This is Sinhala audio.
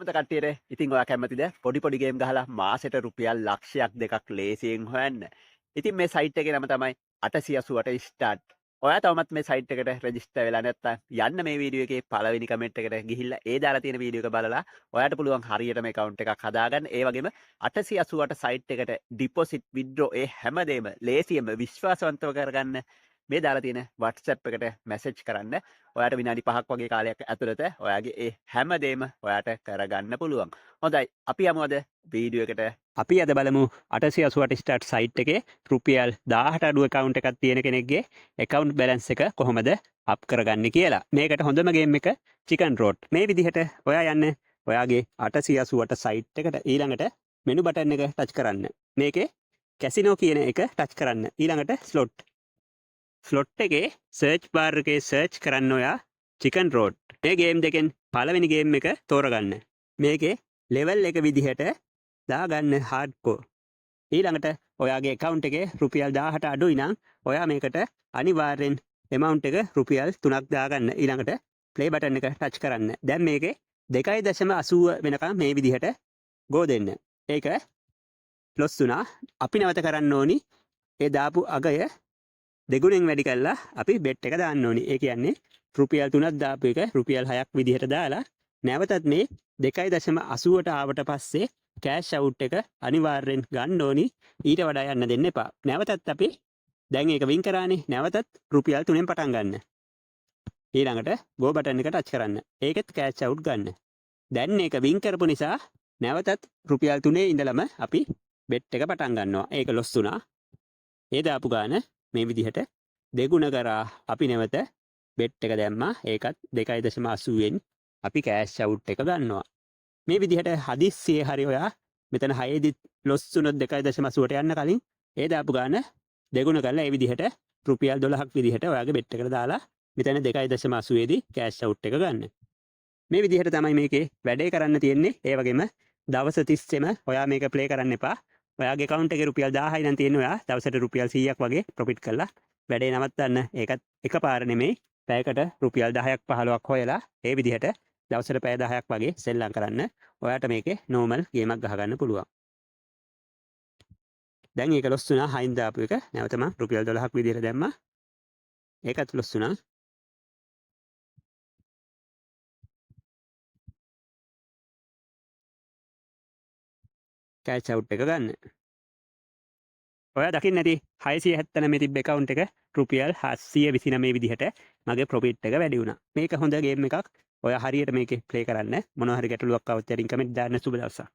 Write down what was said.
කොහොමද කට්ටියට? ඉතින් ඔයා කැමතිද පොඩි පොඩි ගේම් ගහලා මාසෙට රුපියල් ලක්ෂයක් දෙකක් ලේසියෙන් හොයන්න? ඉතින් මේ සයිට් එකේ නම තමයි 888 ස්ටාර්ට්. ඔයා තවමත් මේ සයිට් එකට රෙජිස්ටර් වෙලා නැත්නම් යන්න මේ වීඩියෝ එකේ පළවෙනි කමෙන්ට් එකට ගිහිල්ලා ඒ දාලා තියෙන වීඩියෝ එක බලලා ඔයාට පුළුවන් හරියටම account එකක් හදාගන්න. ඒ වගේම 888 සයිට් එකට deposit withdraw ඒ හැමදේම ලේසියෙන්ම විශ්වාසවන්තව කරගන්න මේ දාලා තියෙන WhatsApp එකට මැසේජ් කරන්න. ඔයාට විනාඩි 5ක් වගේ කාලයක් ඇතුළත ඔයාගේ ඒ හැමදේම ඔයාට කරගන්න පුළුවන්. හොඳයි අපි යමු අද වීඩියෝ එකට. අපි අද බලමු 888 ස්ටාර්ට් සයිට් එකේ රුපියල් 1000ට අඩු account එකක් තියෙන කෙනෙක්ගේ account balance එක කොහොමද අප් කරගන්නේ කියලා. මේකට හොඳම ගේම් එක Chicken Road. මේ විදිහට ඔයා යන්න ඔයාගේ 888 සයිට් එකට ඊළඟට මෙනු බටන් එක ටච් කරන්න. මේකේ කැසිනෝ කියන එක ටච් කරන්න. ඊළඟට ස්ලොට් එකේ සර්ච් බාර් එකේ සර්ච් කරන්න ඔයා Chicken Road. මේ ගේම් දෙකෙන් පළවෙනි ගේම් එක තෝරගන්න. මේකේ ලෙවල් එක විදිහට දාගන්න හાર્ඩ්කෝර්. ඊළඟට ඔයාගේ account එකේ රුපියල් 1000ට අඩුයි නම් ඔයා මේකට අනිවාර්යෙන් amount එක රුපියල් 3ක් දාගන්න. ඊළඟට play button එක ටච් කරන්න. දැන් මේකේ 2.80 වෙනකම් මේ විදිහට go දෙන්න. ඒක close වුණා. අපි නැවත කරන්න ඕනි ඒ දාපු අගය දෙගුණෙන් වැඩි කරලා අපි bet එක දාන්න ඕනි. ඒ කියන්නේ රුපියල් 3ක් දාපු එක රුපියල් 6ක් විදිහට දාලා නැවතත් මේ 2.80ට ආවට පස්සේ cash out එක අනිවාර්යෙන් ගන්න ඕනි. ඊට වඩා යන්න දෙන්න එපා. නැවතත් අපි දැන් ඒක වින් කරානේ. නැවතත් රුපියල් 3ෙන් පටන් ගන්න. ඊළඟට go button එක ටච් කරන්න. ඒකෙත් cash out ගන්න. දැන් මේක වින් කරපු නිසා නැවතත් රුපියල් 3 ඉඳලම අපි bet එක පටන් ගන්නවා. ඒක loss වුණා. ඒ දාපු ගාන මේ විදිහට දෙගුණ කරා අපි නැවත bet එක දැම්මා. ඒකත් 2.80ෙන් අපි cash out එක ගන්නවා. මේ විදිහට හදිස්සියේ හරි ඔයා මෙතන 6 දිත් loss වුණොත් 2.80ට යන්න කලින් ඒ දාපු ගාන දෙගුණ කරලා ඒ විදිහට රුපියල් 12ක් විදිහට ඔයාගේ bet එකට දාලා මෙතන 2.80 දී cash out එක ගන්න. මේ විදිහට තමයි මේකේ වැඩේ කරන්න තියෙන්නේ. ඒ වගේම දවස් 30ෙම ඔයා මේක play කරන්න එපා. ඔයාගේ account එකේ රුපියල් 1000යි නම් තියෙන්නේ ඔයා දවසට රුපියල් 100ක් වගේ profit කරලා වැඩේ නවත්තන්න. ඒකත් එකපාර නෙමෙයි. පැයකට රුපියල් 10ක් 15ක් හොයලා ඒ විදිහට දවසට පැය 10ක් වගේ සෙල්ලම් කරන්න. ඔයාට මේකේ normal ගේමක් ගහගන්න පුළුවන්. දැන් ඒක loss වුණා. හයින් දාපු එක නැවත මම රුපියල් 12ක් විදිහට දැම්මා. ඒකත් loss වුණා. cash out එක ගන්න. ඔයා දකින්න ඇති 679 තිබ්බ account එක රුපියල් 729 විදිහට මගේ profit එක වැඩි වුණා. මේක හොඳ ගේම් එකක්. ඔයා හරියට මේකේ play කරන්න. මොනවා හරි ගැටලුවක් આવත් යටින් කමෙන්ට් දාන්න. සුබ දවසක්.